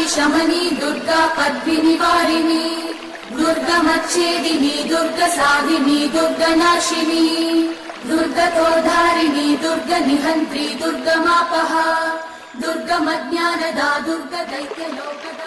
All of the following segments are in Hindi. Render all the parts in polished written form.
शमनी दुर्गा पद्मिनिवारिणी दुर्गमच्छेदिनी दुर्गसाधिनी दुर्गनाशिनी दुर्गतोद्धारिणी दुर्गनिहन्त्री दुर्गमापहा दुर्गमज्ञानदा दुर्गदैत्यलोकदा।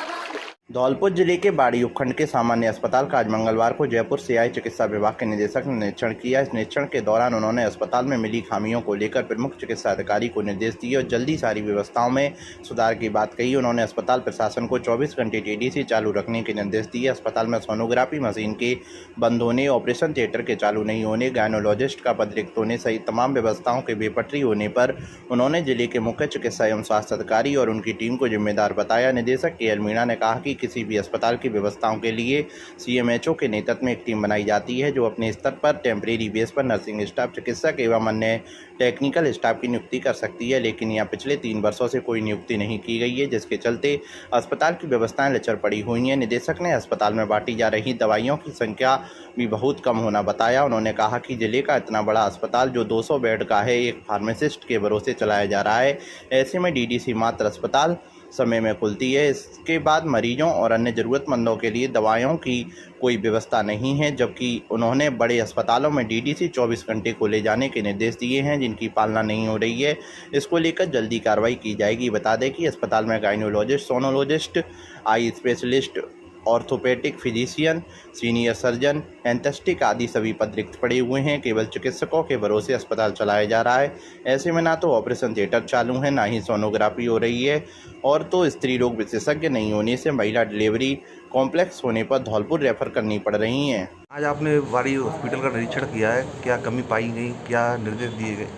धौलपुर जिले के बाड़ी उपखंड के सामान्य अस्पताल का आज मंगलवार को जयपुर से आए चिकित्सा विभाग के निदेशक ने निरीक्षण किया। इस निरीक्षण के दौरान उन्होंने अस्पताल में मिली खामियों को लेकर प्रमुख चिकित्सा अधिकारी को निर्देश दिए और जल्दी सारी व्यवस्थाओं में सुधार की बात कही। उन्होंने अस्पताल प्रशासन को 24 घंटे टीडीसी चालू रखने के निर्देश दिए। अस्पताल में सोनोग्राफी मशीन के बंद होने, ऑपरेशन थिएटर के चालू नहीं होने, गायनोलॉजिस्ट का पद रिक्त होने सहित तमाम व्यवस्थाओं के बेपटरी होने पर उन्होंने जिले के मुख्य चिकित्सा एवं स्वास्थ्य अधिकारी और उनकी टीम को जिम्मेदार बताया। निदेशक के मीणा ने कहा कि किसी भी अस्पताल की व्यवस्थाओं के लिए सीएमएचओ के नेतृत्व में एक टीम बनाई जाती है जो अपने स्तर पर टेम्परेरी बेस पर नर्सिंग स्टाफ, चिकित्सक एवं अन्य टेक्निकल स्टाफ की नियुक्ति कर सकती है, लेकिन यहाँ पिछले 3 वर्षों से कोई नियुक्ति नहीं की गई है, जिसके चलते अस्पताल की व्यवस्थाएं लचर पड़ी हुई हैं। निदेशक ने अस्पताल में बांटी जा रही दवाइयों की संख्या भी बहुत कम होना बताया। उन्होंने कहा कि जिले का इतना बड़ा अस्पताल जो 200 बेड का है, एक फार्मासिस्ट के भरोसे चलाया जा रहा है। ऐसे में डीडीसी मात्र अस्पताल समय में खुलती है, इसके बाद मरीजों और अन्य ज़रूरतमंदों के लिए दवाइयों की कोई व्यवस्था नहीं है, जबकि उन्होंने बड़े अस्पतालों में डीडीसी 24 घंटे खोले जाने के निर्देश दिए हैं, जिनकी पालना नहीं हो रही है। इसको लेकर जल्दी कार्रवाई की जाएगी। बता दें कि अस्पताल में gynaecologist, sonologist, eye specialist, orthopaedic physician, senior surgeon, anaesthetic आदि सभी पद रिक्त पड़े हुए हैं। केवल चिकित्सकों के भरोसे अस्पताल चलाया जा रहा है। ऐसे में ना तो ऑपरेशन थिएटर चालू है, ना ही सोनोग्राफी हो रही है, और तो स्त्री रोग विशेषज्ञ नहीं होने से महिला डिलीवरी कॉम्प्लेक्स होने पर धौलपुर रेफर करनी पड़ रही हैं। आज आपने बाड़ी हॉस्पिटल का निरीक्षण किया है, क्या कमी पाई गई, क्या निर्देश दिए गए?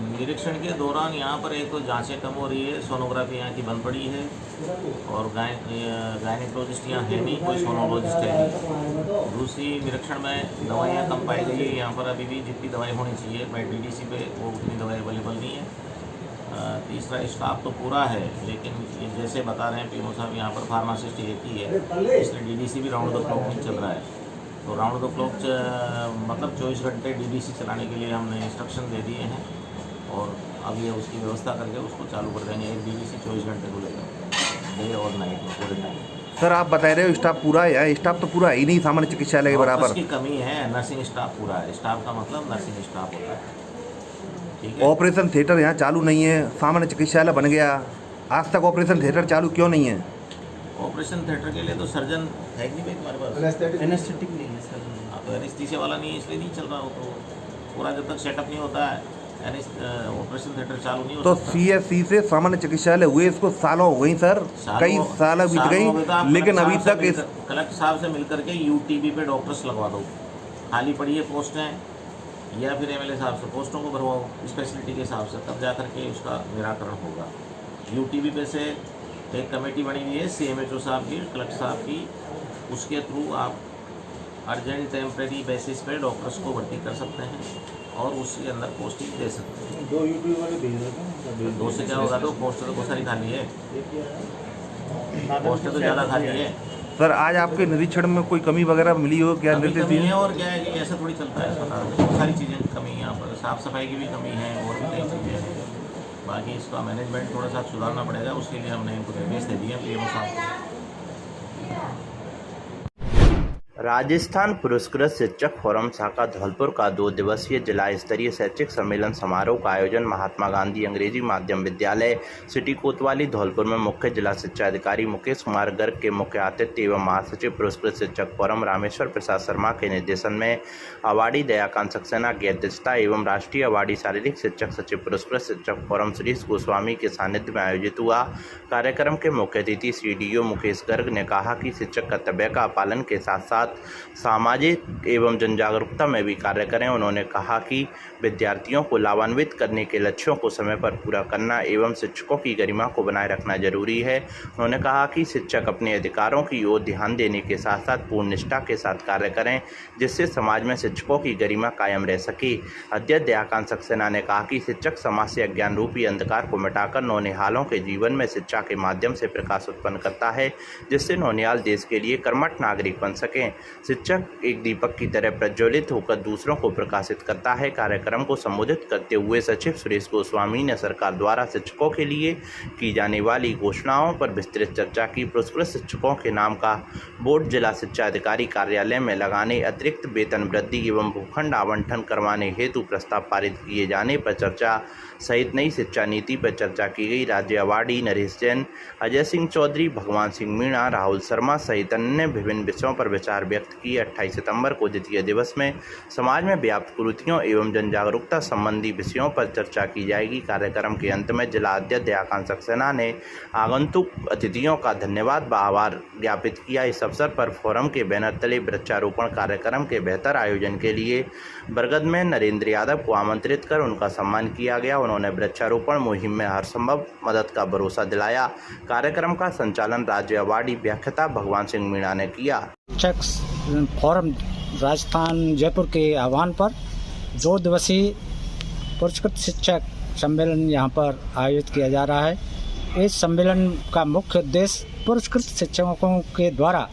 निरीक्षण के दौरान यहाँ पर एक तो जांचें कम हो रही है, सोनोग्राफी यहाँ की बंद पड़ी है और गायनेकोलॉजिस्ट यहाँ है नहीं, कोई सोनोलॉजिस्ट है नहीं। दूसरी निरीक्षण में दवाइयाँ कम पाई गई है। यहाँ पर अभी भी जितनी दवाई होनी चाहिए बाई डीडीसी पे वो उतनी दवाई अवेलेबल नहीं है। तीसरा, स्टाफ तो पूरा है, लेकिन जैसे बता रहे हैं पीएमओ साहब, यहाँ पर फार्मासिस्ट एक ही है, इसलिए डीडीसी भी राउंड द क्लॉक नहीं चल रहा है। तो राउंड द क्लॉक मतलब 24 घंटे डीडीसी चलाने के लिए हमने इंस्ट्रक्शन दे दिए हैं और अब ये उसकी व्यवस्था करके उसको चालू कर देंगे। एक डीडीसी 24 घंटे खुलेगा, डे और नाइट में, पूरे टाइम। सर आप बता रहे हो स्टाफ पूरा है, स्टाफ तो पूरा ही नहीं सामान्य चिकित्सालय के बराबर। उसकी कमी है, नर्सिंग स्टाफ पूरा है। स्टाफ का मतलब नर्सिंग स्टाफ होता है, ठीक है। ऑपरेशन थिएटर यहाँ चालू नहीं है, सामान्य चिकित्सालय बन गया, आज तक ऑपरेशन थिएटर चालू क्यों नहीं है? ऑपरेशन थिएटर के लिए तो सर्जन है कि नहीं हमारे पास, एनेस्थेटिक नहीं है सर्जन। हाँ, तो एनेस्थीसिया वाला नहीं है, इसलिए नहीं चल रहा हो। तो पूरा जब तक सेटअप नहीं होता है, ऑपरेशन थिएटर चालू नहीं होता। तो सीएससी से सामान्य चिकित्सालय हुए इसको सालों हो गई सर, कई साल बीत गई, लेकिन अभी तक इस कलेक्टर साहब से मिलकर के यूटीबी पे डॉक्टर्स लगवा दो। खाली पड़ी है पोस्टें, या फिर एमएलए साहब से पोस्टों को भरवाओ स्पेशलिटी के हिसाब से, तब जा करके उसका निराकरण होगा। यूटीबी पे से एक कमेटी बनी हुई है सीएमएचओ साहब की, कलेक्टर साहब की, उसके थ्रू आप अर्जेंट टेम्प्रेरी बेसिस पे डॉक्टर्स को भर्ती कर सकते हैं और उसके अंदर पोस्टिंग दे सकते हैं। 2 यूट्यूब वाले भेज रहे थे, 2 से क्या होगा? तो पोस्टर तो बहुत सारी खाली है, पोस्टर तो ज़्यादा खाली है। सर आज आपके निरीक्षण में कोई कमी वगैरह मिली हो क्या? निर्देश दिए है और क्या है कि ऐसा थोड़ी चलता है अस्पताल में, बहुत सारी चीज़ें कमी है। यहाँ पर साफ़ सफाई की भी कमी है और भी कई चीज़ें हैं। बाकी इसका मैनेजमेंट थोड़ा सा सुधारना पड़ेगा, उसके लिए हमने इनको निर्देश दे दिए पीएमओ साहब को। राजस्थान पुरस्कृत शिक्षक फोरम शाखा धौलपुर का 2 दिवसीय जिला स्तरीय शैक्षिक सम्मेलन समारोह का आयोजन महात्मा गांधी अंग्रेजी माध्यम विद्यालय सिटी कोतवाली धौलपुर में मुख्य जिला शिक्षा अधिकारी मुकेश कुमार गर्ग के मुख्य आतिथ्य एवं महासचिव पुरस्कृत शिक्षक फोरम रामेश्वर प्रसाद शर्मा के निर्देशन में अवार्डी दयाकांत सक्सेना की अध्यक्षता एवं राष्ट्रीय अवार्डी शारीरिक शिक्षक सचिव पुरस्कृत शिक्षक फोरम सुरेश गोस्वामी के सानिध्य में आयोजित हुआ। कार्यक्रम के मुख्य अतिथि सीडीओ मुकेश गर्ग ने कहा कि शिक्षक कर्तव्य का पालन के साथ साथ सामाजिक एवं जन जागरूकता में भी कार्य करें। उन्होंने कहा कि विद्यार्थियों को लाभान्वित करने के लक्ष्यों को समय पर पूरा करना एवं शिक्षकों की गरिमा को बनाए रखना जरूरी है। उन्होंने कहा कि शिक्षक अपने अधिकारों की ओर ध्यान देने के साथ साथ पूर्ण निष्ठा के साथ कार्य करें, जिससे समाज में शिक्षकों की गरिमा कायम रह सके। अध्यक्ष दयाकांत सक्सेना ने कहा कि शिक्षक समाज से अज्ञान रूपी अंधकार को मिटाकर नौनिहालों के जीवन में शिक्षा के माध्यम से प्रकाश उत्पन्न करता है, जिससे नौनिहाल देश के लिए कर्मठ नागरिक बन सकें। शिक्षक एक दीपक की तरह प्रज्वलित होकर दूसरों को प्रकाशित करता है। कार्यक्रम को संबोधित करते हुए सचिव सुरेश गोस्वामी ने सरकार द्वारा शिक्षकों के लिए की जाने वाली घोषणाओं पर विस्तृत चर्चा की। पुरस्कृत शिक्षकों के नाम का बोर्ड जिला शिक्षा अधिकारी कार्यालय में लगाने, अतिरिक्त वेतन वृद्धि एवं भूखंड आवंटन करवाने हेतु प्रस्ताव पारित किए जाने पर चर्चा सहित नई शिक्षा नीति पर चर्चा की गई। राज्य अवार्डी नरेश जैन, अजय सिंह चौधरी, भगवान सिंह मीणा, राहुल शर्मा सहित अन्य विभिन्न विषयों पर विचार व्यक्त किए। 28 सितंबर को द्वितीय दिवस में समाज में व्याप्त कुरीतियों एवं जन जागरूकता संबंधी विषयों पर चर्चा की जाएगी। कार्यक्रम के अंत में जिला अध्यक्ष दयाकांत सक्सेना ने आगंतुक अतिथियों का धन्यवाद व आभार ज्ञापित किया। इस अवसर पर फोरम के बैनर तले वृक्षारोपण कार्यक्रम के बेहतर आयोजन के लिए बरगद में नरेंद्र यादव को आमंत्रित कर उनका सम्मान किया गया। उन्होंने वृक्षारोपण मुहिम में हर संभव मदद का भरोसा दिलाया। कार्यक्रम का संचालन राज्य अवार्डी व्याख्याता भगवान सिंह मीणा ने किया। शिक्षक फोरम राजस्थान जयपुर के आह्वान पर 2 दिवसीय पुरस्कृत शिक्षक सम्मेलन यहाँ पर आयोजित किया जा रहा है। इस सम्मेलन का मुख्य उद्देश्य पुरस्कृत शिक्षकों के द्वारा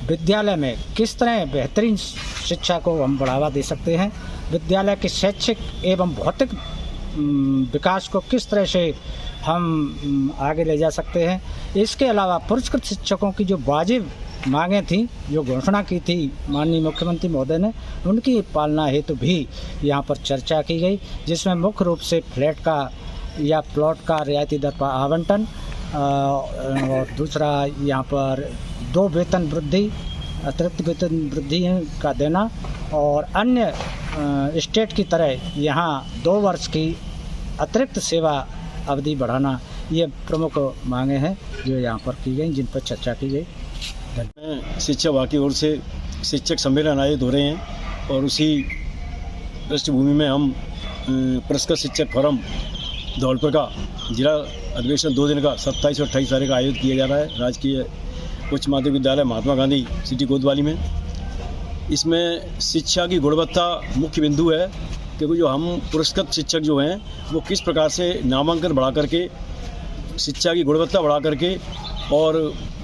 विद्यालय में किस तरह बेहतरीन शिक्षा को हम बढ़ावा दे सकते हैं, विद्यालय के शैक्षिक एवं भौतिक विकास को किस तरह से हम आगे ले जा सकते हैं। इसके अलावा पुरस्कृत शिक्षकों की जो वाजिब मांगें थी, जो घोषणा की थी माननीय मुख्यमंत्री महोदय ने, उनकी पालना हेतु भी यहाँ पर चर्चा की गई, जिसमें मुख्य रूप से फ्लैट का या प्लॉट का रियायती दर पर आवंटन और दूसरा यहाँ पर 2 वेतन वृद्धि, अतिरिक्त वेतन वृद्धि का देना और अन्य स्टेट की तरह यहाँ 2 वर्ष की अतिरिक्त सेवा अवधि बढ़ाना, ये प्रमुख मांगे हैं जो यहाँ पर की गई, जिन पर चर्चा की गई। शिक्षा विभाग की ओर से शिक्षक सम्मेलन आयोजित हो रहे हैं और उसी पृष्ठभूमि में हम पुरस्कृत शिक्षक फोरम धौलपुर का जिला अधिवेशन 2 दिन का 27 और 28 तारीख का आयोजित किया जा रहा है राजकीय उच्च माध्यमिक विद्यालय महात्मा गांधी सिटी कोतवाली में। इसमें शिक्षा की गुणवत्ता मुख्य बिंदु है, क्योंकि जो हम पुरस्कृत शिक्षक जो हैं वो किस प्रकार से नामांकन बढ़ा करके, शिक्षा की गुणवत्ता बढ़ा करके और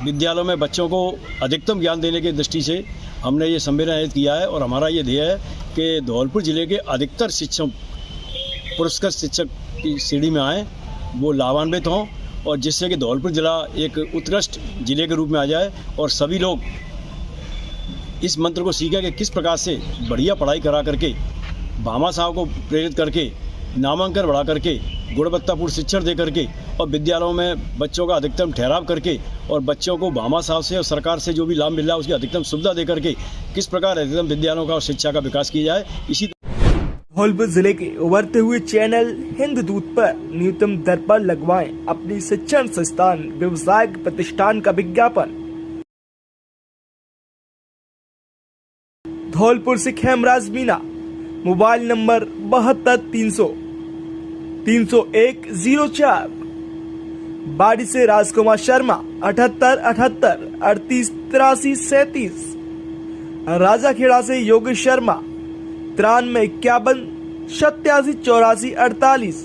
विद्यालयों में बच्चों को अधिकतम ज्ञान देने की दृष्टि से हमने ये सम्मेलन आयोजित किया है। और हमारा ये ध्येय है कि धौलपुर जिले के अधिकतर शिक्षक पुरस्कृत शिक्षक की श्रेणी में आएँ, वो लाभान्वित हों और जिससे कि धौलपुर जिला एक उत्कृष्ट जिले के रूप में आ जाए और सभी लोग इस मंत्र को सीखें कि किस प्रकार से बढ़िया पढ़ाई करा करके, भामा साहब को प्रेरित करके, नामांकन बढ़ा करके, गुणवत्तापूर्ण शिक्षण दे करके और विद्यालयों में बच्चों का अधिकतम ठहराव करके और बच्चों को भामा साहब से और सरकार से जो भी लाभ मिल रहा है उसकी अधिकतम सुविधा दे करके किस प्रकार अधिकतम विद्यालयों का और शिक्षा का विकास किया जाए। इसी धौलपुर जिले के उभरते हुए चैनल हिंद दूत पर न्यूनतम दर पर लगवाएं अपनी शिक्षण संस्थान व्यवसायिक प्रतिष्ठान का विज्ञापन। धौलपुर से खेमराज मीणा, मोबाइल नंबर 72 300 30104। बाड़ी से राजकुमार शर्मा 78 78 38 83 37। राजाखेड़ा से योगेश शर्मा 93 51 87 84 48।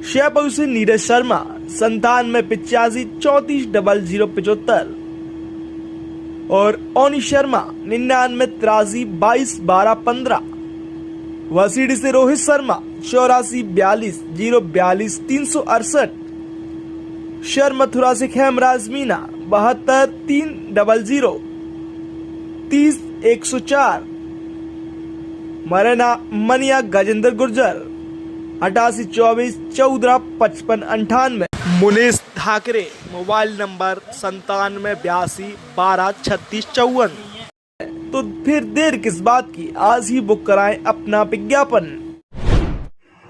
शेरपुर से नीरज शर्मा 97 85 34 0075 और ओनी शर्मा 99 83 22 12 15। वसीडी से रोहित शर्मा 84 42 042 368। शर मथुरा से खेमराज मीणा 72 300 30 104। मरना मनिया गजेंद्र गुर्जर 88 24 14 55 98। Munish Thackeray, mobile number 97 82 12 36 54। तो फिर देर किस बात की, आज ही बुक कराएं अपना विज्ञापन।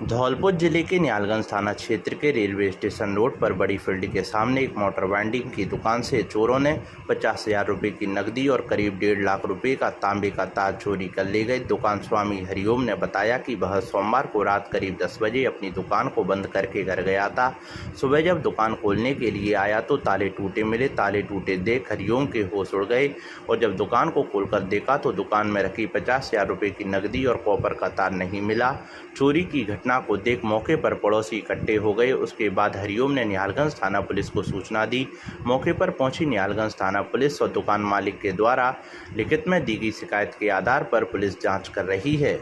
धौलपुर जिले के न्यालगंज थाना क्षेत्र के रेलवे स्टेशन रोड पर बड़ी फील्ड के सामने एक मोटर वेंडिंग की दुकान से चोरों ने 50,000 रुपये की नकदी और करीब 1.5 लाख रुपए का तांबे का ताज चोरी कर ले गए। दुकान स्वामी हरिओम ने बताया कि वह सोमवार को रात करीब 10 बजे अपनी दुकान को बंद करके घर गया था। सुबह जब दुकान खोलने के लिए आया तो ताले टूटे मिले। ताले टूटे देख हरिओम के होश उड़ गए और जब दुकान को खोलकर देखा तो दुकान में रखी 50,000 रुपये की नकदी और कॉपर का तार नहीं मिला। चोरी की घटना घटना को देख मौके पर पड़ोसी इकट्ठे हो गए। उसके बाद हरिओम ने निहालगंज थाना पुलिस को सूचना दी। मौके पर पहुंची निहालगंज थाना पुलिस और दुकान मालिक के द्वारा लिखित में दी गई शिकायत के आधार पर पुलिस जांच कर रही है।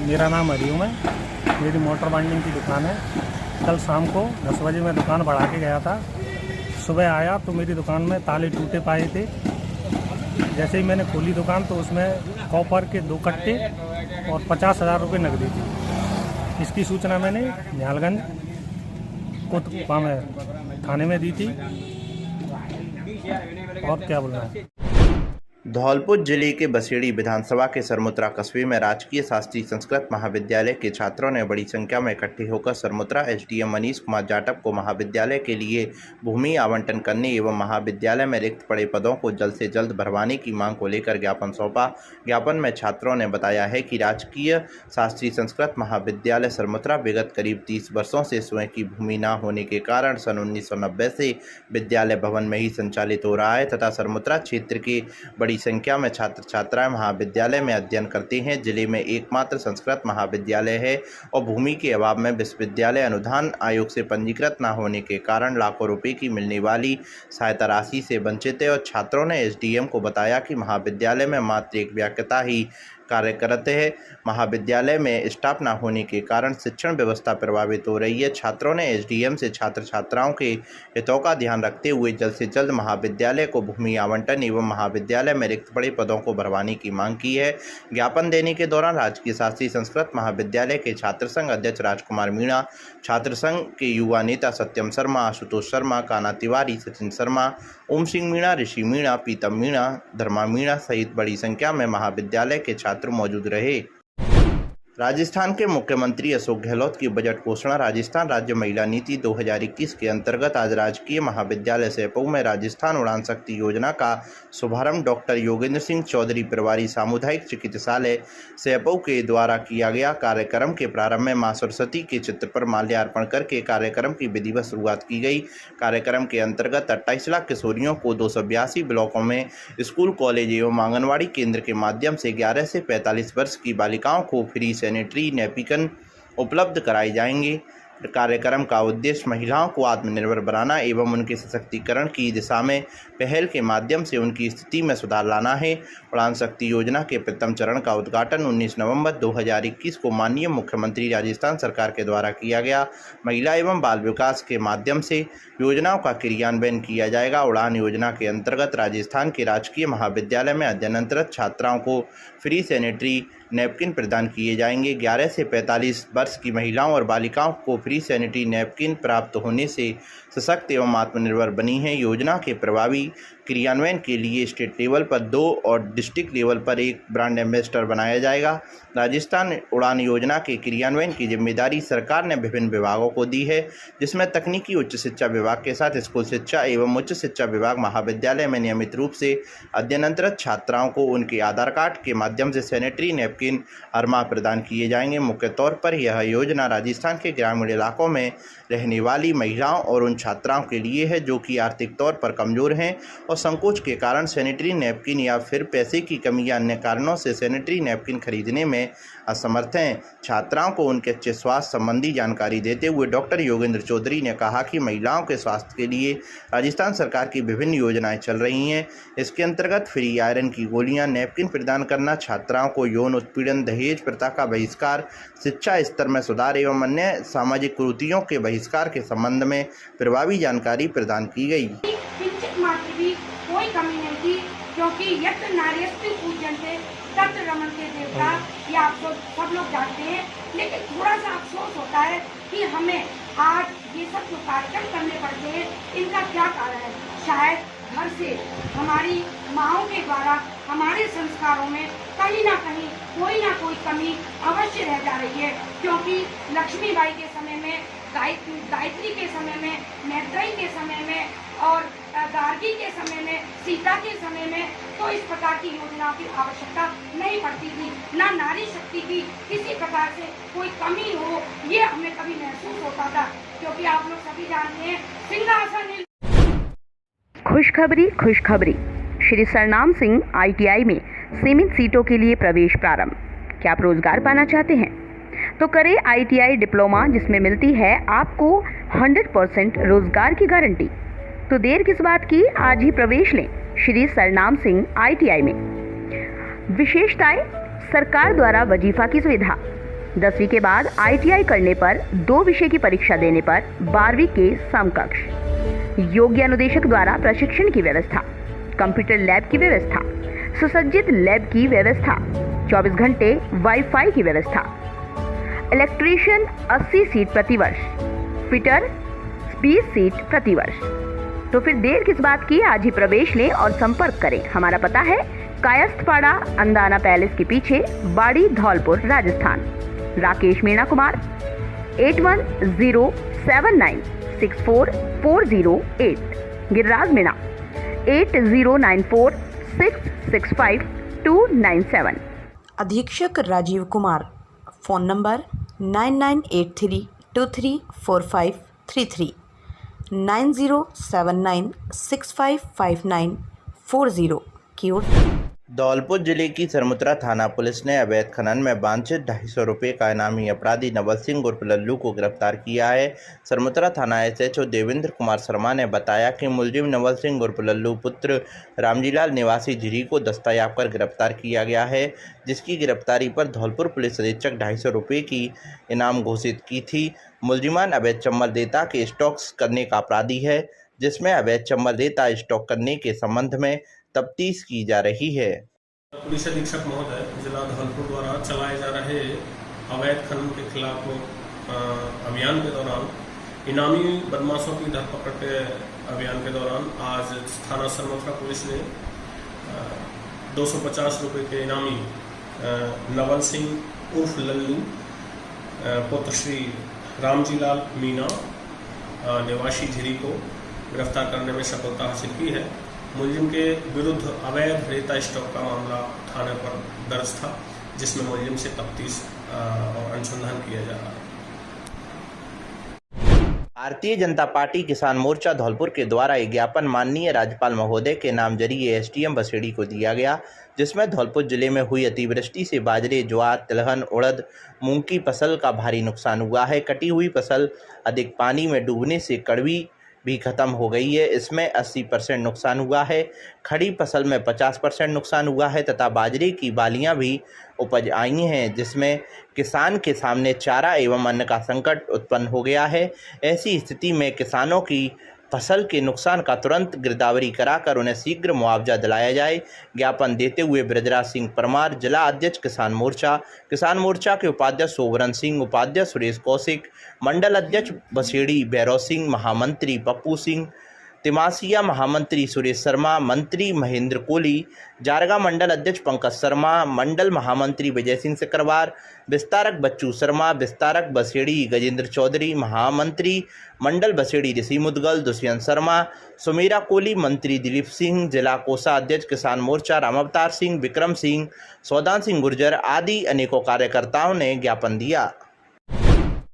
मेरा नाम हरिओम है, मेरी मोटर बाइंडिंग की दुकान है। कल शाम को 10 बजे मैं दुकान बढ़ा के गया था। सुबह आया तो मेरी दुकान में ताले टूटे पाए थे। जैसे ही मैंने खोली दुकान तो उसमें कॉपर के 2 कट्टे और 50,000 रुपये नकदी थी। इसकी सूचना मैंने निहालगंज कोतवाल में थाने में दी थी। और क्या बोलना है। धौलपुर जिले के बसेड़ी विधानसभा के सरमुत्रा कस्बे में राजकीय शासकीय संस्कृत महाविद्यालय के छात्रों ने बड़ी संख्या में इकट्ठे होकर सरमुत्रा एसडीएम मनीष कुमार जाटव को महाविद्यालय के लिए भूमि आवंटन करने एवं महाविद्यालय में रिक्त पड़े पदों को जल्द से जल्द भरवाने की मांग को लेकर ज्ञापन सौंपा। ज्ञापन में छात्रों ने बताया है कि राजकीय शासकीय संस्कृत महाविद्यालय सरमुत्रा विगत करीब 30 वर्षों से स्वयं की भूमि न होने के कारण सन 1990 से विद्यालय भवन में ही संचालित हो रहा है तथा सरमुत्रा क्षेत्र के बड़ी संख्या में छात्र छात्राएं महाविद्यालय में अध्ययन करते हैं। जिले में एकमात्र संस्कृत महाविद्यालय है और भूमि के अभाव में विश्वविद्यालय अनुदान आयोग से पंजीकृत न होने के कारण लाखों रुपए की मिलने वाली सहायता राशि से वंचित है। और छात्रों ने एसडीएम को बताया कि महाविद्यालय में मात्र एक व्याख्याता ही कार्य करते हैं। महाविद्यालय में स्टाफ न होने के कारण शिक्षण व्यवस्था प्रभावित हो रही है। छात्रों ने एसडीएम से छात्र छात्राओं के हितों का ध्यान रखते हुए जल्द से जल्द महाविद्यालय को भूमि आवंटन एवं महाविद्यालय में रिक्त पड़े पदों को भरवाने की मांग की है। ज्ञापन देने के दौरान राजकीय शासकीय संस्कृत महाविद्यालय के छात्र संघ अध्यक्ष राजकुमार मीणा, छात्र संघ के युवा नेता सत्यम शर्मा, आशुतोष शर्मा, काना तिवारी, सचिन शर्मा, ओम सिंह मीणा, ऋषि मीणा, पीतम मीणा, धर्मा मीणा सहित बड़ी संख्या में महाविद्यालय के छात्र मौजूद रहे। राजस्थान के मुख्यमंत्री अशोक गहलोत की बजट घोषणा। राजस्थान राज्य महिला नीति 2021 के अंतर्गत आज राजकीय महाविद्यालय सेपऊ में राजस्थान उड़ान शक्ति योजना का शुभारंभ डॉक्टर योगेंद्र सिंह चौधरी प्रभारी सामुदायिक चिकित्सालय सेपऊ के द्वारा किया गया। कार्यक्रम के प्रारंभ में मां सरस्वती के चित्र पर माल्यार्पण करके कार्यक्रम की विधिवत शुरुआत की गई। कार्यक्रम के अंतर्गत 28 लाख किशोरियों को 282 ब्लॉकों में स्कूल, कॉलेज एवं आंगनबाड़ी केंद्र के माध्यम से 11 से 45 वर्ष की बालिकाओं को फ्री सैनिटरी नैपकिन उपलब्ध कराए जाएंगे। कार्यक्रम का उद्देश्य महिलाओं को आत्मनिर्भर बनाना एवं उनके सशक्तिकरण की दिशा में पहल के माध्यम से उनकी स्थिति में सुधार लाना है। उड़ान शक्ति योजना के प्रथम चरण का उद्घाटन 19 नवंबर 2021 को माननीय मुख्यमंत्री राजस्थान सरकार के द्वारा किया गया। महिला एवं बाल विकास के माध्यम से योजनाओं का क्रियान्वयन किया जाएगा। उड़ान योजना के अंतर्गत राजस्थान के राजकीय महाविद्यालय में अध्ययनरत छात्राओं को फ्री सैनिटरी नैपकिन प्रदान किए जाएंगे। 11 से 45 वर्ष की महिलाओं और बालिकाओं को फ्री सैनिटरी नैपकिन प्राप्त होने से सशक्त एवं आत्मनिर्भर बनी है। योजना के प्रभावी क्रियान्वयन के लिए स्टेट लेवल पर 2 और डिस्ट्रिक्ट लेवल पर 1 ब्रांड एम्बेसडर बनाया जाएगा। राजस्थान उड़ान योजना के क्रियान्वयन की जिम्मेदारी सरकार ने विभिन्न विभागों को दी है, जिसमें तकनीकी उच्च शिक्षा विभाग के साथ स्कूल शिक्षा एवं उच्च शिक्षा विभाग महाविद्यालय में नियमित रूप से अध्ययनरत छात्राओं को उनके आधार कार्ड के माध्यम से सैनिटरी नैपकिन हर माह प्रदान किए जाएंगे। मुख्य तौर पर यह योजना राजस्थान के ग्रामीण इलाकों में रहने वाली महिलाओं और उन छात्राओं के लिए है जो कि आर्थिक तौर पर कमजोर हैं और संकोच के कारण सैनिटरी नैपकिन या फिर पैसे की कमी या अन्य कारणों से सैनिटरी नैपकिन खरीदने में असमर्थ हैं। छात्राओं को उनके अच्छे स्वास्थ्य संबंधी जानकारी देते हुए डॉक्टर योगेंद्र चौधरी ने कहा कि महिलाओं के स्वास्थ्य के लिए राजस्थान सरकार की विभिन्न योजनाएं चल रही हैं। इसके अंतर्गत फ्री आयरन की गोलियां, नैपकिन प्रदान करना, छात्राओं को यौन उत्पीड़न, दहेज प्रथा का बहिष्कार, शिक्षा स्तर में सुधार एवं अन्य सामाजिक कुरीतियों के बहिष्कार के संबंध में प्रभावी जानकारी प्रदान की गई। मात्र भी कोई कमी नहीं थी, क्योंकि यत्र नार्यस्तु पूज्यन्ते तत्र रमन्ते देवता, ये आप सब लोग जानते हैं। लेकिन थोड़ा सा अफसोस होता है कि हमें आज ये सब जो कार्यक्रम करने पड़ते हैं, इनका क्या कारण है। शायद घर से हमारी माँओं के द्वारा हमारे संस्कारों में कहीं ना कोई कमी अवश्य रह जा रही है, क्योंकि लक्ष्मीबाई के समय में, गायत्री के समय में, मैत्रेयी के समय में और गार्गी के समय में, सीता के समय में तो इस प्रकार की योजनाओं की आवश्यकता नहीं पड़ती थी। ना नारी शक्ति की किसी प्रकार से कोई कमी हो, ये हमें कभी महसूस होता था, क्योंकि आप लोग सभी जानते हैं सिंहासन। खुशखबरी श्री सरनाम सिंह ITI में सीमित सीटों के लिए प्रवेश प्रारंभ। क्या आप रोजगार पाना चाहते हैं? तो करें ITI डिप्लोमा, जिसमें मिलती है आपको 100% रोजगार की गारंटी। तो देर किस बात की, आज ही प्रवेश लें श्री सरनाम सिंह ITI में। विशेषताएं: सरकार द्वारा वजीफा की सुविधा, 10वीं के बाद ITI करने पर 2 विषय की परीक्षा देने पर 12वीं के समकक्ष, योग्य अनुदेशक द्वारा प्रशिक्षण की व्यवस्था, कंप्यूटर लैब की व्यवस्था, सुसज्जित लैब की व्यवस्था, 24 घंटे वाईफाई की व्यवस्था, इलेक्ट्रीशियन 80 सीट प्रति वर्ष, फिटर 20 सीट प्रति वर्ष। तो फिर देर किस बात की, आज ही प्रवेश लें और संपर्क करें। हमारा पता है कायस्थपाड़ा, अंदाना पैलेस के पीछे, बाड़ी, धौलपुर, राजस्थान। राकेश मीणा कुमार 8107964408, गिरिराज मीणा 8094665297। अधीक्षक राजीव कुमार, फ़ोन नंबर 9983234533, 9079655940 की ओर। धौलपुर जिले की सरमुत्रा थाना पुलिस ने अवैध खनन में वांछित 250 रुपये का इनामी अपराधी नवल सिंह उर्फ लल्लू को गिरफ्तार किया है। सरमुत्रा थाना SHO देवेंद्र कुमार शर्मा ने बताया कि मुलजिम नवल सिंह उर्फ लल्लू पुत्र रामजीलाल निवासी झिरी को दस्तयाब कर गिरफ्तार किया गया है, जिसकी गिरफ्तारी पर धौलपुर पुलिस अधीक्षक 250 रुपये की इनाम घोषित की थी। मुलजिमान अवैध चम्बल देता के स्टॉक्स करने का अपराधी है, जिसमें अवैध चम्बल देता स्टॉक करने के संबंध में तफ्तीश की जा रही है। पुलिस अधीक्षक महोदय जिला धौलपुर द्वारा चलाए जा रहे अवैध खनन के खिलाफ अभियान के दौरान इनामी बदमाशों की धरपकड़ के अभियान के दौरान आज थाना सरमुत्रा पुलिस ने 250 रुपये के इनामी नवल सिंह उर्फ लल्लू पुत्र श्री रामजीलाल मीणा निवासी झिरी को गिरफ्तार करने में सफलता हासिल की है। मुलजिम के विरुद्ध अवैध रेता स्टॉक का मामला थाने पर दर्ज था, जिसमें मुलजिम से तफ्तीश और अनुसंधान किया जा रहा है। भारतीय जनता पार्टी किसान मोर्चा धौलपुर के द्वारा एक ज्ञापन माननीय राज्यपाल महोदय के नाम जरिए SDM बसेड़ी को दिया गया, जिसमें धौलपुर जिले में हुई अतिवृष्टि से बाजरे, ज्वार, तिलहन, उड़द, मूंग की फसल का भारी नुकसान हुआ है। कटी हुई फसल अधिक पानी में डूबने से कड़वी भी खत्म हो गई है। इसमें 80% नुकसान हुआ है। खड़ी फसल में 50% नुकसान हुआ है तथा बाजरे की बालियां भी उपज आई हैं, जिसमें किसान के सामने चारा एवं अन्न का संकट उत्पन्न हो गया है। ऐसी स्थिति में किसानों की फसल के नुकसान का तुरंत गिरदावरी कराकर उन्हें शीघ्र मुआवजा दिलाया जाए। ज्ञापन देते हुए ब्रजराज सिंह परमार, जिला अध्यक्ष किसान मोर्चा के उपाध्यक्ष सोवरन सिंह, उपाध्यक्ष सुरेश कौशिक, मंडल अध्यक्ष बसेड़ी भैरव सिंह, महामंत्री पप्पू सिंह तिमासिया, महामंत्री सुरेश शर्मा, मंत्री महेंद्र कोहली, जारगा मंडल अध्यक्ष पंकज शर्मा, मंडल महामंत्री विजय सिंह सिकरवार, विस्तारक बच्चू शर्मा, विस्तारक बसेड़ी गजेंद्र चौधरी, महामंत्री मंडल बसेड़ी ऋषि मुदगल, दुष्यंत शर्मा, सुमेरा कोहली, मंत्री दिलीप सिंह, जिला कोषाध्यक्ष किसान मोर्चा राम अवतार सिंह, विक्रम सिंह, सौदान सिंह गुर्जर आदि अनेकों कार्यकर्ताओं ने ज्ञापन दिया।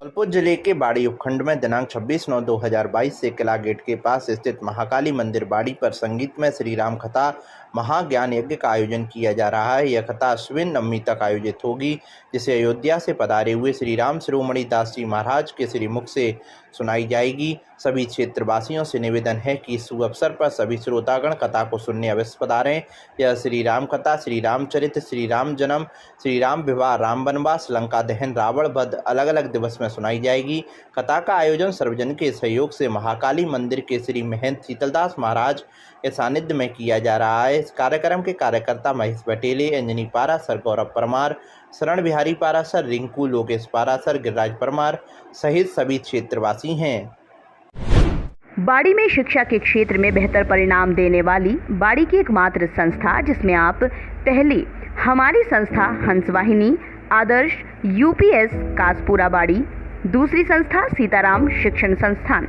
धौलपुर जिले के बाड़ी उपखंड में दिनांक 26/9/2022 से किला गेट के पास स्थित महाकाली मंदिर बाड़ी पर संगीतमय श्री राम कथा महाज्ञान यज्ञ का आयोजन किया जा रहा है। यह कथा अश्विन नवमी तक आयोजित होगी, जिसे अयोध्या से पधारे हुए श्री राम शिरोमणि दास जी महाराज के श्रीमुख से सुनाई जाएगी। सभी क्षेत्रवासियों से निवेदन है कि इस शुभ अवसर पर सभी श्रोतागण कथा को सुनने अवश्य पधारें। यह श्री राम कथा, श्री रामचरित, श्री राम जन्म, श्री राम विवाह, राम वनवास, लंका दहन, रावण वध अलग अलग दिवस में सुनाई जाएगी। कथा का आयोजन सर्वजन के सहयोग से महाकाली मंदिर के श्री महंत शीतलदास महाराज के सानिध्य में किया जा रहा है। इस कार्यक्रम के कार्यकर्ता महेश बटेले, अंजनी पारासर, गौरव परमार, शरण बिहारी पारासर, रिंकू, लोकेश पारासर, गिरिराज परमार सहित सभी क्षेत्रवासी हैं। बाड़ी में शिक्षा के क्षेत्र में बेहतर परिणाम देने वाली बाड़ी की एकमात्र संस्था, जिसमें आप पहली हमारी संस्था हंसवाहिनी आदर्श UPS कासपुरा बाड़ी, दूसरी संस्था सीताराम शिक्षण संस्थान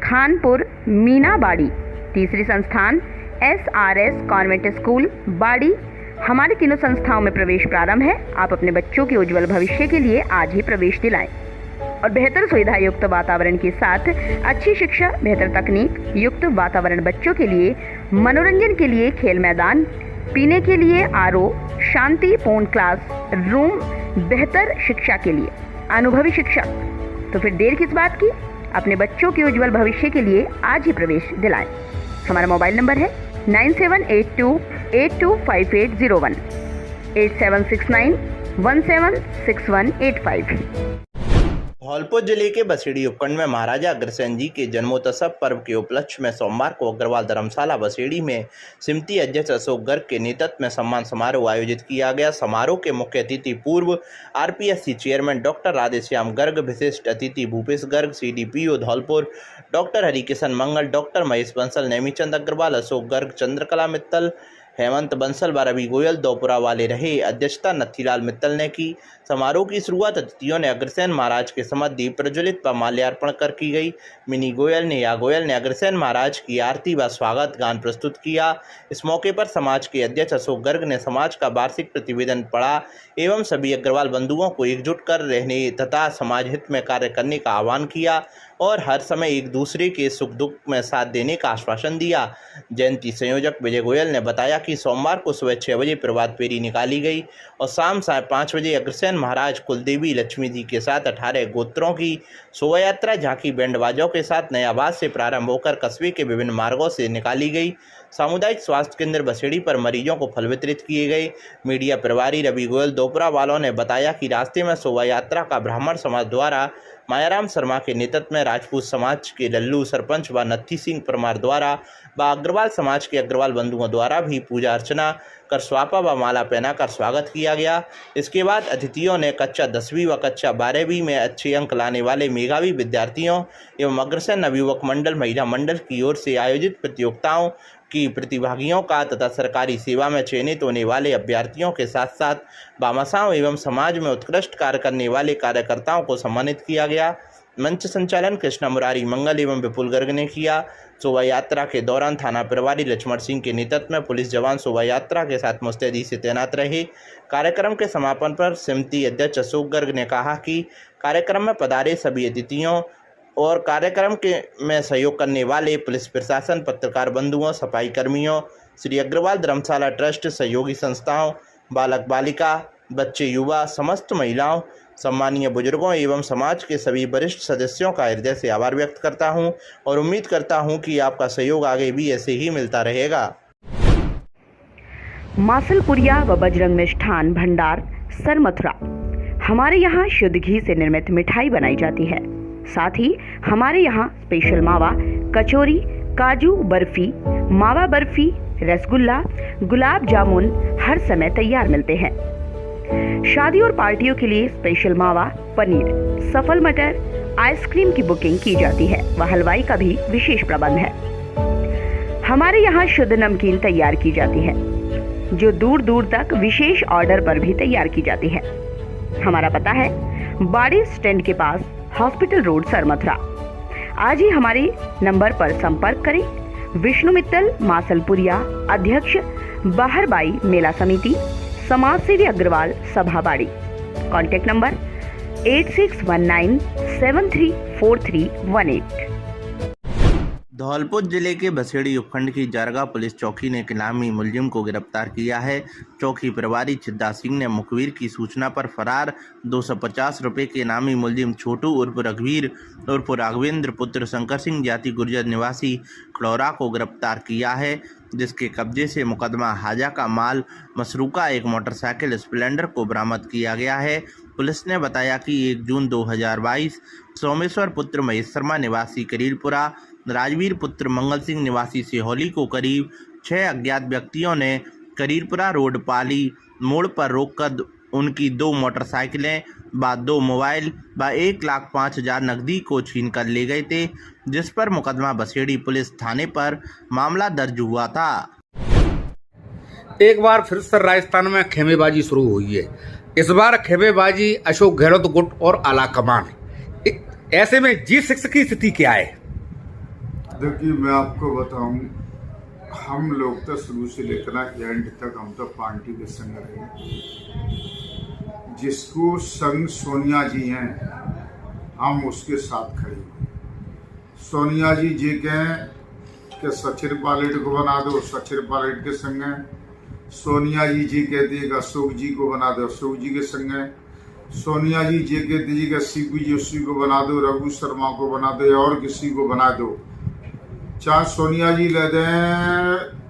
खानपुर मीना बाड़ी, तीसरी संस्थान SRS कॉन्वेंट स्कूल बाड़ी। हमारी तीनों संस्थाओं में प्रवेश प्रारंभ है। आप अपने बच्चों के उज्जवल भविष्य के लिए आज ही प्रवेश दिलाएं और बेहतर सुविधा युक्त वातावरण के साथ अच्छी शिक्षा, बेहतर तकनीक युक्त वातावरण, बच्चों के लिए मनोरंजन के लिए खेल मैदान, पीने के लिए RO, शांतिपूर्ण क्लास रूम, बेहतर शिक्षा के लिए अनुभवी शिक्षक। तो फिर देर किस बात की, अपने बच्चों के उज्जवल भविष्य के लिए आज ही प्रवेश दिलाएं। हमारा मोबाइल नंबर है 9782825801 8769176185। धौलपुर जिले के बसेड़ी उपखंड में महाराजा अग्रसेन जी के जन्मोत्सव पर्व के उपलक्ष्य में सोमवार को अग्रवाल धर्मशाला बसेड़ी में समिति अध्यक्ष अशोक गर्ग के नेतृत्व में सम्मान समारोह आयोजित किया गया। समारोह के मुख्य अतिथि पूर्व RPSC chairman doctor Radheshyam Garg, विशिष्ट अतिथि भूपेश गर्ग, सीडीपीओ धौलपुर डॉक्टर हरिकिशन मंगल, डॉक्टर महेश बंसल, नेमीचंद अग्रवाल, अशोक गर्ग, चंद्रकला मित्तल, हेमंत बंसल व रवि गोयल दोपुरा वाले रहे। अध्यक्षता नथीलाल मित्तल ने की। समारोह की शुरुआत अतिथियों ने अग्रसेन महाराज के समक्ष दीप प्रज्वलित व माल्यार्पण कर की गई। मिनी गोयल ने अग्रसेन महाराज की आरती व स्वागत गान प्रस्तुत किया। इस मौके पर समाज के अध्यक्ष अशोक गर्ग ने समाज का वार्षिक प्रतिवेदन पढ़ा एवं सभी अग्रवाल बंधुओं को एकजुट कर रहने तथा समाज हित में कार्य करने का आह्वान किया और हर समय एक दूसरे के सुख दुख में साथ देने का आश्वासन दिया। जयंती संयोजक विजय गोयल ने बताया कि सोमवार को सुबह 6 बजे प्रभात फेरी निकाली गई और शाम 5:30 बजे अग्रसेन महाराज कुलदेवी लक्ष्मी जी के साथ 18 गोत्रों की शोभा यात्रा झांकी बैंड बाजों के साथ नयाबाद से प्रारंभ होकर कस्बे के विभिन्न मार्गों से निकाली गई। सामुदायिक स्वास्थ्य केंद्र बसेड़ी पर मरीजों को फल वितरित किए गए। मीडिया प्रभारी रवि गोयल दोपरा वालों ने बताया कि रास्ते में शोभा यात्रा का ब्राह्मण समाज द्वारा मायाराम शर्मा के नेतृत्व में, राजपूत समाज के लल्लू सरपंच व नत्थी सिंह परमार द्वारा व अग्रवाल समाज के अग्रवाल बंधुओं द्वारा भी पूजा अर्चना कर स्वापा व माला पहनाकर स्वागत किया गया। इसके बाद अतिथियों ने कक्षा 10वीं व कक्षा 12वीं में अच्छे अंक लाने वाले मेधावी विद्यार्थियों एवं अग्रसेन नवयुवक मंडल महिला मंडल की ओर से आयोजित प्रतियोगिताओं की प्रतिभागियों का तथा सरकारी सेवा में चयनित होने वाले अभ्यर्थियों के साथ साथ भामाशाहों एवं समाज में उत्कृष्ट कार्य करने वाले कार्यकर्ताओं को सम्मानित किया गया। मंच संचालन कृष्णा मुरारी मंगल एवं विपुल गर्ग ने किया। शोभा यात्रा के दौरान थाना प्रभारी लक्ष्मण सिंह के नेतृत्व में पुलिस जवान शोभा यात्रा के साथ मुस्तैदी से तैनात रहे। कार्यक्रम के समापन पर समिति अध्यक्ष अशोक गर्ग ने कहा कि कार्यक्रम में पधारे सभी अतिथियों और कार्यक्रम में सहयोग करने वाले पुलिस प्रशासन, पत्रकार बंधुओं, सफाई कर्मियों, श्री अग्रवाल धर्मशाला ट्रस्ट, सहयोगी संस्थाओं, बालक बालिका, बच्चे, युवा, समस्त महिलाओं, सम्मानीय बुजुर्गों एवं समाज के सभी वरिष्ठ सदस्यों का हृदय से आभार व्यक्त करता हूं और उम्मीद करता हूं कि आपका सहयोग आगे भी ऐसे ही मिलता रहेगा। मासलपुरिया व बजरंग मिष्ठान भंडार सर मथुरा। हमारे यहाँ शुद्ध घी से निर्मित मिठाई बनाई जाती है। साथ ही हमारे यहाँ स्पेशल मावा, कचौरी, काजू बर्फी, मावा बर्फी, रसगुल्ला, गुलाब जामुन हर समय तैयार मिलते हैं। शादी और पार्टियों के लिए स्पेशल मावा, पनीर, सफल मटर, आइसक्रीम की बुकिंग की जाती है व हलवाई का भी विशेष प्रबंध है। हमारे यहाँ शुद्ध नमकीन तैयार की जाती है जो दूर दूर तक विशेष ऑर्डर पर भी तैयार की जाती है। हमारा पता है बाड़ी स्टैंड के पास, हॉस्पिटल रोड, सर मथुरा। आज ही हमारे नंबर पर संपर्क करें। विष्णु मित्तल, मासलपुरिया, अध्यक्ष बाहरबाई मेला समिति, समाज सेवी अग्रवाल सभा बाड़ी। Contact number 8619734318। धौलपुर जिले के बसेड़ी उपखंड की जारगा पुलिस चौकी ने एक इनामी मुलजिम को गिरफ्तार किया है। चौकी प्रभारी छिद्दा सिंह ने मुखबिर की सूचना पर फरार 250 रुपये के इनामी मुलजिम छोटू उर्फ रघुवीर उर्फ राघवेंद्र पुत्र शंकर सिंह जाति गुर्जर निवासी खड़ौरा को गिरफ्तार किया है, जिसके कब्जे से मुकदमा हाजा का माल मसरूका एक मोटरसाइकिल स्प्लेंडर को बरामद किया गया है। पुलिस ने बताया कि 1 जून 2022 सोमेश्वर पुत्र महेश शर्मा निवासी करीलपुरा, राजवीर पुत्र मंगल सिंह निवासी सिहोली को करीब 6 अज्ञात व्यक्तियों ने करीलपुरा रोड पाली मोड़ पर रोककर उनकी 2 मोटरसाइकिलें व 2 मोबाइल व 1,05,000 नकदी को छीन कर ले गए थे, जिस पर मुकदमा बसेड़ी पुलिस थाने पर मामला दर्ज हुआ था। एक बार फिर से राजस्थान में खेमेबाजी शुरू हुई है। इस बार खेमेबाजी अशोक गहलोत गुट और आला कमान। ऐसे में G6 की स्थिति क्या है? देखिए, मैं आपको बताऊं, हम लोग तो शुरू से लेकर एंड तक हम तो पार्टी के संग रहे। जिसको संग सोनिया जी हैं, हम उसके साथ खड़े हुए। सोनिया जी जी कहें कि सचिन पायलट को बना दो, सचिन पायलट के संग है। सोनिया जी जी कहती है कि अशोक जी को बना दो, अशोक जी के संग है। सोनिया जी जे कहती जी का सीपी जी उसी को बना दो, रघु शर्मा को बना दो या और किसी को बना दो, चाहे सोनिया जी ले दें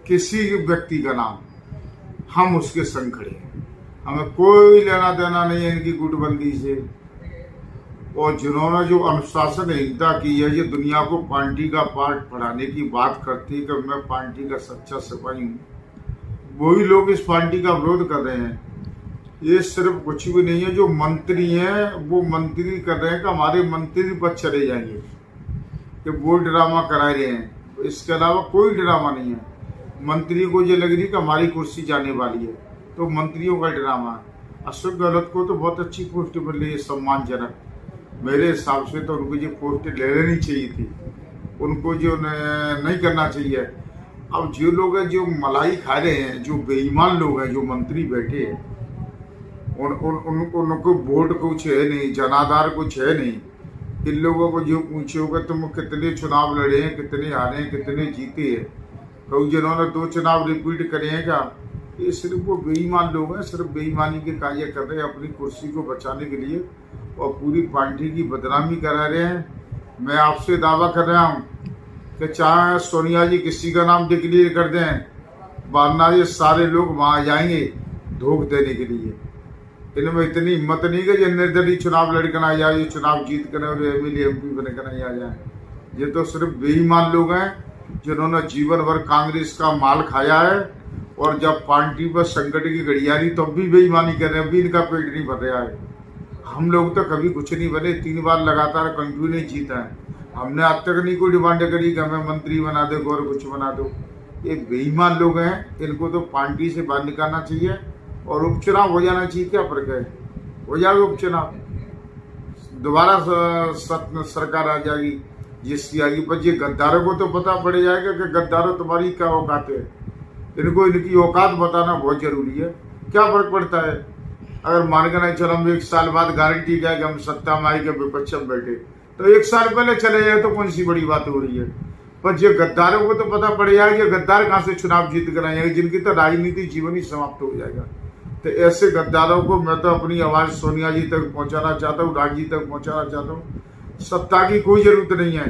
किसी व्यक्ति का नाम, हम उसके संग खड़े हैं। हमें कोई लेना देना नहीं है इनकी गुटबंदी से। और जिन्होंने जो अनुशासनहीनता की है, ये दुनिया को पार्टी का पाठ पढ़ाने की बात करती है कि मैं पार्टी का सच्चा सिपाही हूँ, वही लोग इस पार्टी का विरोध कर रहे हैं। ये सिर्फ कुछ भी नहीं है, जो मंत्री हैं वो मंत्री कर रहे हैं कि हमारे मंत्री पद चले जाएंगे, कि वो ड्रामा करा रहे हैं। इसके अलावा कोई ड्रामा नहीं है। मंत्री को ये लग रही कि हमारी कुर्सी जाने वाली है, तो मंत्रियों का ड्रामा है। अशोक गहलोत को तो बहुत अच्छी पोस्ट मिल रही है, सम्मानजनक। मेरे हिसाब से तो उनको ये पोस्ट ले लेनी चाहिए थी, उनको जो नहीं करना चाहिए। अब जो लोग हैं जो मलाई खा रहे हैं, जो बेईमान लोग हैं, जो मंत्री बैठे हैं, उनको वोट कुछ है नहीं, जनाधार कुछ है नहीं। इन लोगों को जो पूछे होगा तुम कितने चुनाव लड़े हैं, कितने हारे हैं, कितने जीते हैं, तो जिन्होंने 2 चुनाव रिपीट करे हैं क्या, ये सिर्फ वो बेईमान लोग हैं, सिर्फ बेईमानी के कार्य कर रहे हैं अपनी कुर्सी को बचाने के लिए, और पूरी पार्टी की बदनामी करा रहे हैं। मैं आपसे दावा कर रहा हूँ कि चाहे सोनिया जी किसी का नाम डिक्लेयर कर दें, वरना ये सारे लोग वहाँ जाएंगे धोख देने के लिए। इनमें इतनी हिम्मत नहीं कि ये निर्दलीय चुनाव लड़कर आ जाए, ये चुनाव जीत कर और एमएलए एमपी बनकर नहीं आ जाए। ये तो सिर्फ बेईमान लोग हैं जिन्होंने जीवन भर कांग्रेस का माल खाया है, और जब पार्टी पर संकट की घड़ी आ रही तब भी बेईमानी कर रहे हैं, अभी इनका पेट नहीं भर रहा है। हम लोग तो कभी कुछ नहीं बने, 3 बार लगातार कंटिन्यू जीता है। हमने आज तक नहीं कोई डिमांड करी कि हमें मंत्री बना दो और कुछ बना दो। ये बेईमान लोग हैं, इनको तो पार्टी से बाहर निकालना चाहिए और उपचुनाव हो जाना चाहिए। क्या फर्क है, हो जाएगा उपचुनाव, दोबारा सरकार आ जाएगी जिसकी आएगी। पर ये गद्दारों को तो पता पड़ जाएगा कि गद्दारों तुम्हारी क्या औकात है। इनको इनकी औकात बताना बहुत जरूरी है। क्या फर्क पड़ता है अगर मान के नहीं चलो हम 1 साल बाद गारंटी क्या है कि हम सत्ता में आए के विपक्ष में बैठे, तो 1 साल पहले चले जाए तो कौन सी बड़ी बात हो रही है। पर ये गद्दारों को तो पता पड़ जाएगा कि गद्दार कहाँ से चुनाव जीत कर आएंगे, जिनकी तो राजनीति जीवन ही समाप्त हो जाएगा। तो ऐसे गद्दारों को मैं तो अपनी आवाज सोनिया जी तक पहुंचाना चाहता हूँ, राज जी तक पहुंचाना चाहता हूँ। सत्ता की कोई जरूरत नहीं है,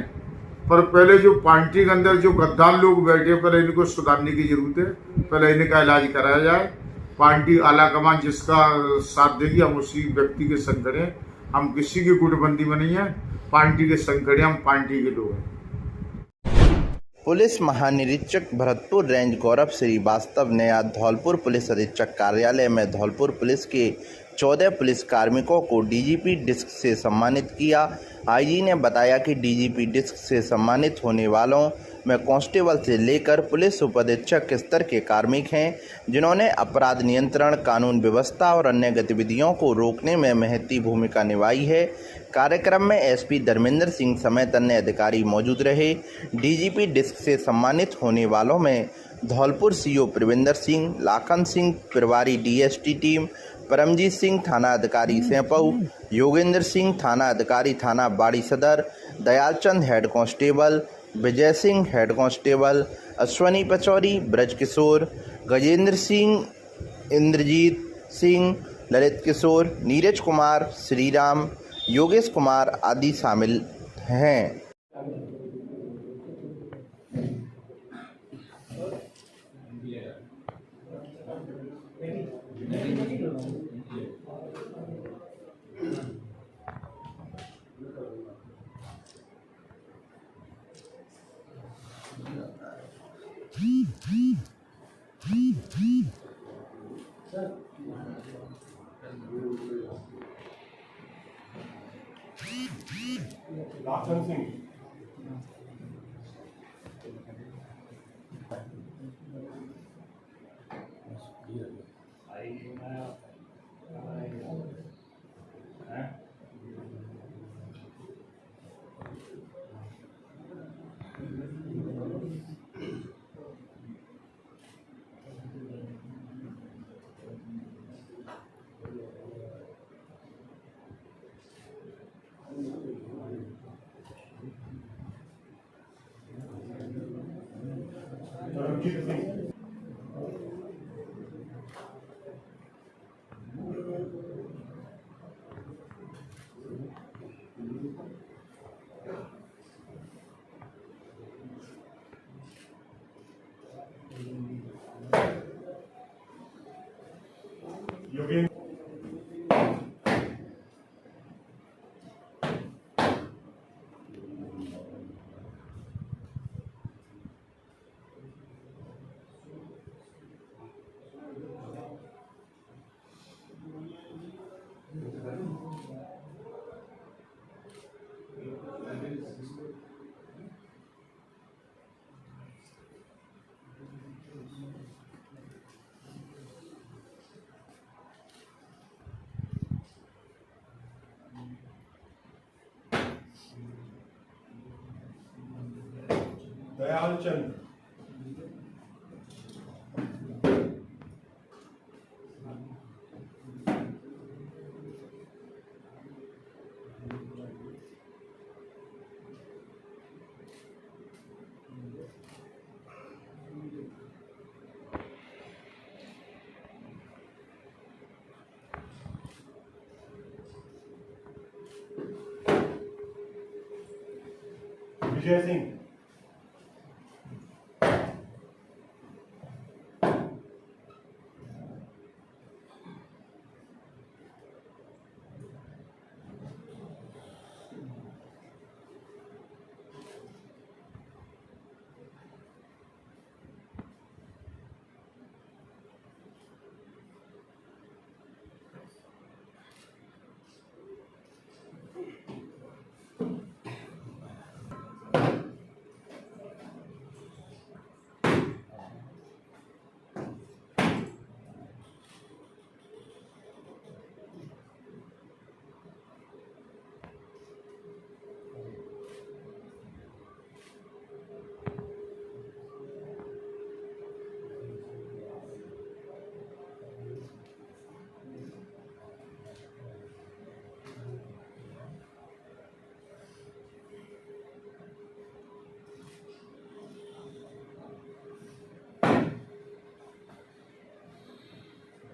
पर पहले जो पार्टी के अंदर जो गद्दार लोग बैठे, पहले इनको सुधारने की जरूरत है। पहले इनका इलाज कराया जाए। पार्टी आला कमान जिसका साथ देगी, हम उसी व्यक्ति के संग खड़े हैं। हम किसी की गुटबंदी में नहीं है, पार्टी के संग खड़े, हम पार्टी के लोग हैं। पुलिस महानिरीक्षक भरतपुर रेंज गौरव श्रीवास्तव ने आज धौलपुर पुलिस अधीक्षक कार्यालय में धौलपुर पुलिस के 14 पुलिस कार्मिकों को डीजीपी डिस्क से सम्मानित किया। आईजी ने बताया कि डीजीपी डिस्क से सम्मानित होने वालों में कांस्टेबल से लेकर पुलिस उपाधीक्षक स्तर के कार्मिक हैं, जिन्होंने अपराध नियंत्रण, कानून व्यवस्था और अन्य गतिविधियों को रोकने में महत्वपूर्ण भूमिका निभाई है। कार्यक्रम में एसपी धर्मेंद्र सिंह समेत अन्य अधिकारी मौजूद रहे। डीजीपी डिस्क से सम्मानित होने वालों में धौलपुर सीओ प्रविंदर सिंह, लाखन सिंह प्रभारी डीएसटी टीम, परमजीत सिंह थाना अधिकारी सेंपऊ, योगेंद्र सिंह थाना अधिकारी थाना बाड़ी सदर, Dayalchand head constable, Vijay Singh head constable, Ashwani Pachauri, Braj किशोर, गजेंद्र सिंह, इंद्रजीत सिंह, ललित किशोर, नीरज कुमार, श्रीराम, योगेश कुमार आदि शामिल हैं। लाखन सिंह, दयाल चंद, विजय सिंह,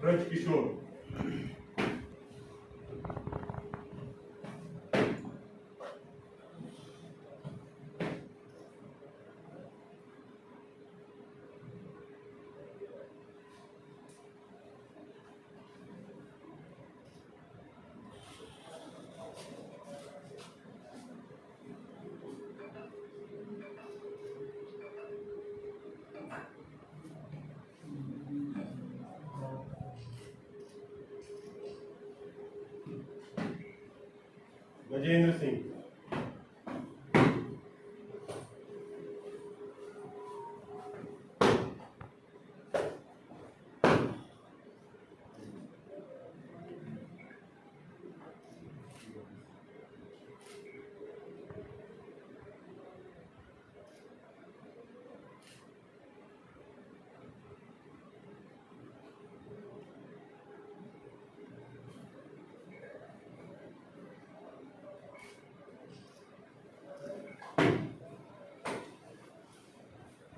ब्रज किशोर, गजेंद्र सिंह,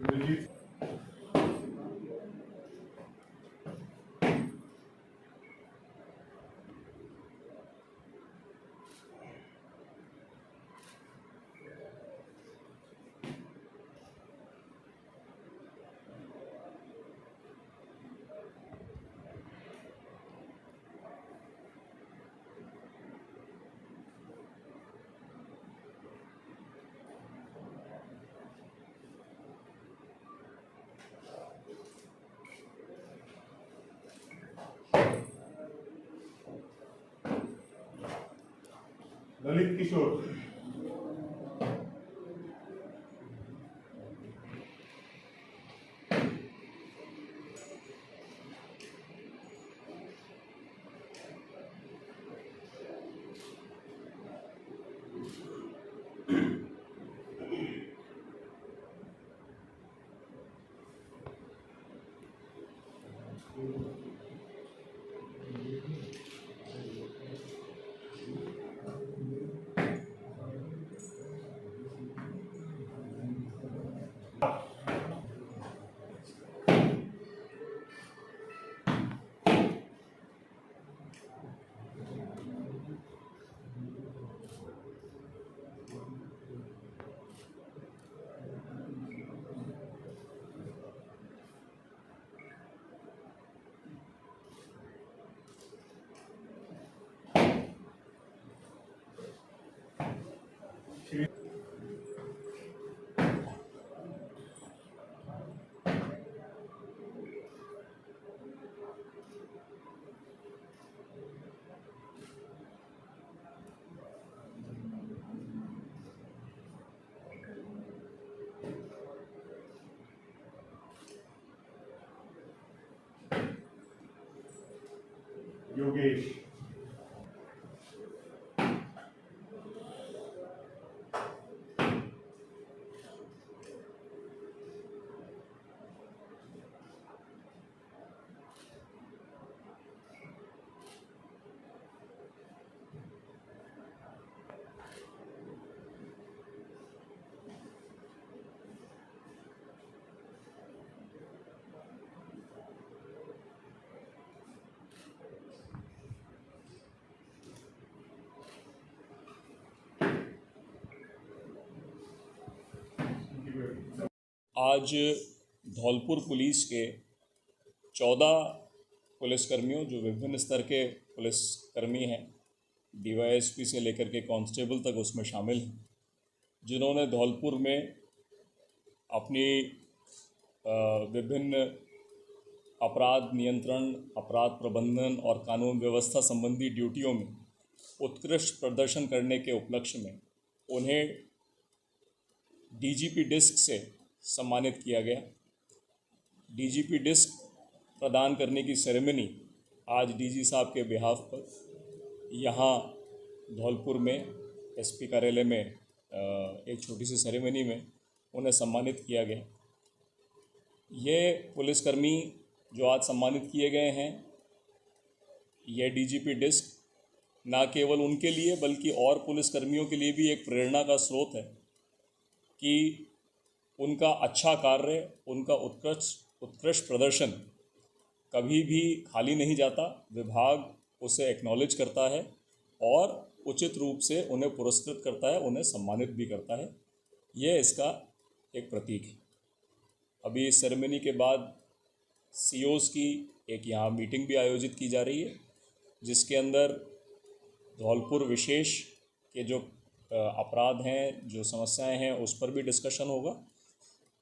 रंजीत, ललित किशोर, आज धौलपुर पुलिस के 14 पुलिसकर्मियों जो विभिन्न स्तर के पुलिसकर्मी हैं, DYSP से लेकर के कांस्टेबल तक उसमें शामिल हैं, जिन्होंने धौलपुर में अपनी विभिन्न अपराध नियंत्रण, अपराध प्रबंधन और कानून व्यवस्था संबंधी ड्यूटियों में उत्कृष्ट प्रदर्शन करने के उपलक्ष्य में उन्हें DGP डिस्क से सम्मानित किया गया। DGP डिस्क प्रदान करने की सेरेमनी आज DG साहब के बिहाफ पर यहाँ धौलपुर में SP कार्यालय में एक छोटी सी सेरेमनी में उन्हें सम्मानित किया गया। ये पुलिसकर्मी जो आज सम्मानित किए गए हैं, यह DGP डिस्क ना केवल उनके लिए बल्कि और पुलिसकर्मियों के लिए भी एक प्रेरणा का स्रोत है कि उनका अच्छा कार्य, उनका उत्कृष्ट प्रदर्शन कभी भी खाली नहीं जाता। विभाग उसे एक्नॉलेज करता है और उचित रूप से उन्हें पुरस्कृत करता है, उन्हें सम्मानित भी करता है। ये इसका एक प्रतीक है। अभी इस सेरेमनी के बाद COs की एक यहाँ मीटिंग भी आयोजित की जा रही है, जिसके अंदर धौलपुर विशेष के जो अपराध हैं, जो समस्याएं हैं, उस पर भी डिस्कशन होगा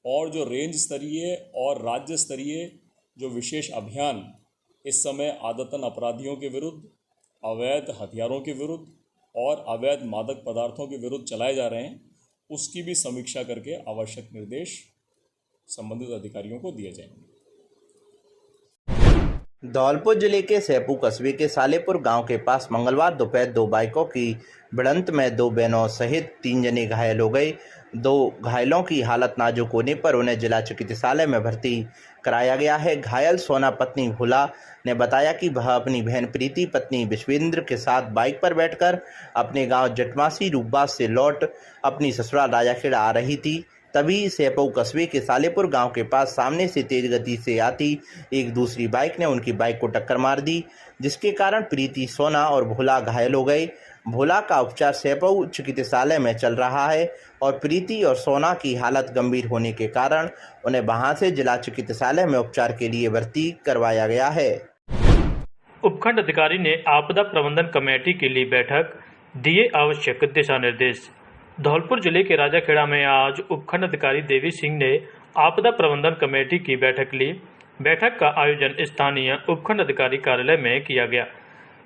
और जो रेंज स्तरीय और राज्य स्तरीय जो विशेष अभियान इस समय आदतन अपराधियों के विरुद्ध, अवैध हथियारों के विरुद्ध और अवैध मादक पदार्थों के विरुद्ध चलाए जा रहे हैं, उसकी भी समीक्षा करके आवश्यक निर्देश संबंधित अधिकारियों को दिए जाएंगे। धौलपुर जिले के सैपू कस्बे के सालेपुर गांव के पास मंगलवार दोपहर 2 बाइकों की भिड़ंत में 2 बहनों सहित 3 जने घायल हो गए। 2 घायलों की हालत नाजुक होने पर उन्हें जिला चिकित्सालय में भर्ती कराया गया है। घायल सोना पत्नी भोला ने बताया कि वह अपनी बहन प्रीति पत्नी विश्वेंद्र के साथ बाइक पर बैठकर अपने गांव जटमासी रूपबास से लौट अपनी ससुराल राजाखेड़ा आ रही थी। तभी सैपऊ कस्बे के सालेपुर गांव के पास सामने से तेज गति से आती एक दूसरी बाइक ने उनकी बाइक को टक्कर मार दी, जिसके कारण प्रीति, सोना और भोला घायल हो गए। भोला का उपचार सैपऊ चिकित्सालय में चल रहा है और प्रीति और सोना की हालत गंभीर होने के कारण उन्हें वहां से जिला चिकित्सालय में उपचार के लिए भर्ती करवाया गया है। उपखंड अधिकारी ने आपदा प्रबंधन कमेटी के लिए बैठक, दिए आवश्यक दिशा निर्देश। धौलपुर जिले के राजाखेड़ा में आज उपखंड अधिकारी देवी सिंह ने आपदा प्रबंधन कमेटी की बैठक ली। बैठक का आयोजन स्थानीय उपखंड अधिकारी कार्यालय में किया गया।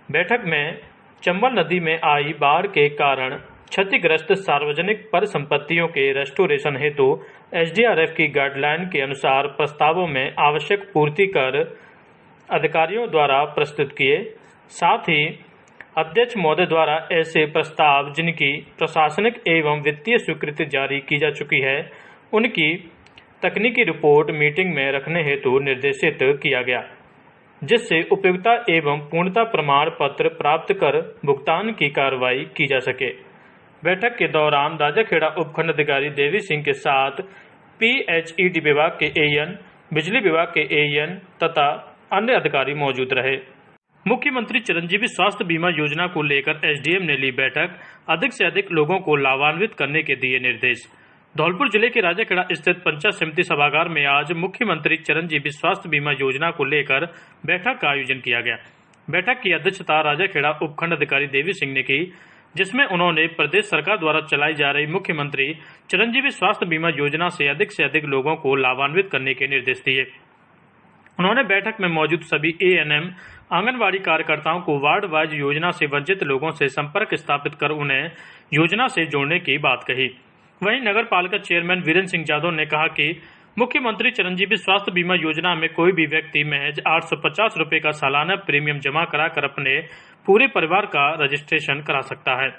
बैठक में चंबल नदी में आई बाढ़ के कारण क्षतिग्रस्त सार्वजनिक परिसंपत्तियों के रेस्टोरेशन हेतु SDRF की गाइडलाइन के अनुसार प्रस्तावों में आवश्यक पूर्ति कर अधिकारियों द्वारा प्रस्तुत किए। साथ ही अध्यक्ष महोदय द्वारा ऐसे प्रस्ताव जिनकी प्रशासनिक एवं वित्तीय स्वीकृति जारी की जा चुकी है, उनकी तकनीकी रिपोर्ट मीटिंग में रखने हेतु निर्देशित किया गया, जिससे उपयुक्तता एवं पूर्णता प्रमाण पत्र प्राप्त कर भुगतान की कार्रवाई की जा सके। बैठक के दौरान राजाखेड़ा उपखंड अधिकारी देवी सिंह के साथ PHED विभाग के AN, बिजली विभाग के AN तथा अन्य अधिकारी मौजूद रहे। मुख्यमंत्री चिरंजीवी स्वास्थ्य बीमा योजना को लेकर SDM ने ली बैठक, अधिक से अधिक लोगों को लाभान्वित करने के दिए निर्देश। धौलपुर जिले के राजाखेड़ा स्थित पंचायत समिति सभागार में आज मुख्यमंत्री चिरंजीवी स्वास्थ्य बीमा योजना को लेकर बैठक का आयोजन किया गया। बैठक की अध्यक्षता राजाखेड़ा उपखंड अधिकारी देवी सिंह ने की, जिसमें उन्होंने प्रदेश सरकार द्वारा चलाई जा रही मुख्यमंत्री चिरंजीवी स्वास्थ्य बीमा योजना से अधिक लोगों को लाभान्वित करने के निर्देश दिए। उन्होंने बैठक में मौजूद सभी ANM, आंगनवाड़ी कार्यकर्ताओं को वार्ड वाइज योजना से वंचित लोगों से संपर्क स्थापित कर उन्हें योजना से जोड़ने की बात कही। वहीं नगर पालिका चेयरमैन वीरेंद्र सिंह यादव ने कहा कि मुख्यमंत्री चिरंजीवी स्वास्थ्य बीमा योजना में कोई भी व्यक्ति महज 850 रुपये का सालाना प्रीमियम जमा कराकर अपने पूरे परिवार का रजिस्ट्रेशन करा सकता है।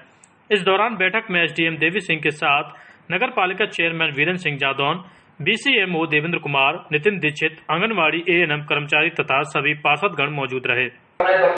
इस दौरान बैठक में SDM देवी सिंह के साथ Nagar Palika chairman Virendra Singh Yadav, BCMO Devendra Kumar, Nitin Dikshit, anganwadi ANM कर्मचारी तथा सभी पार्षदगण मौजूद रहे।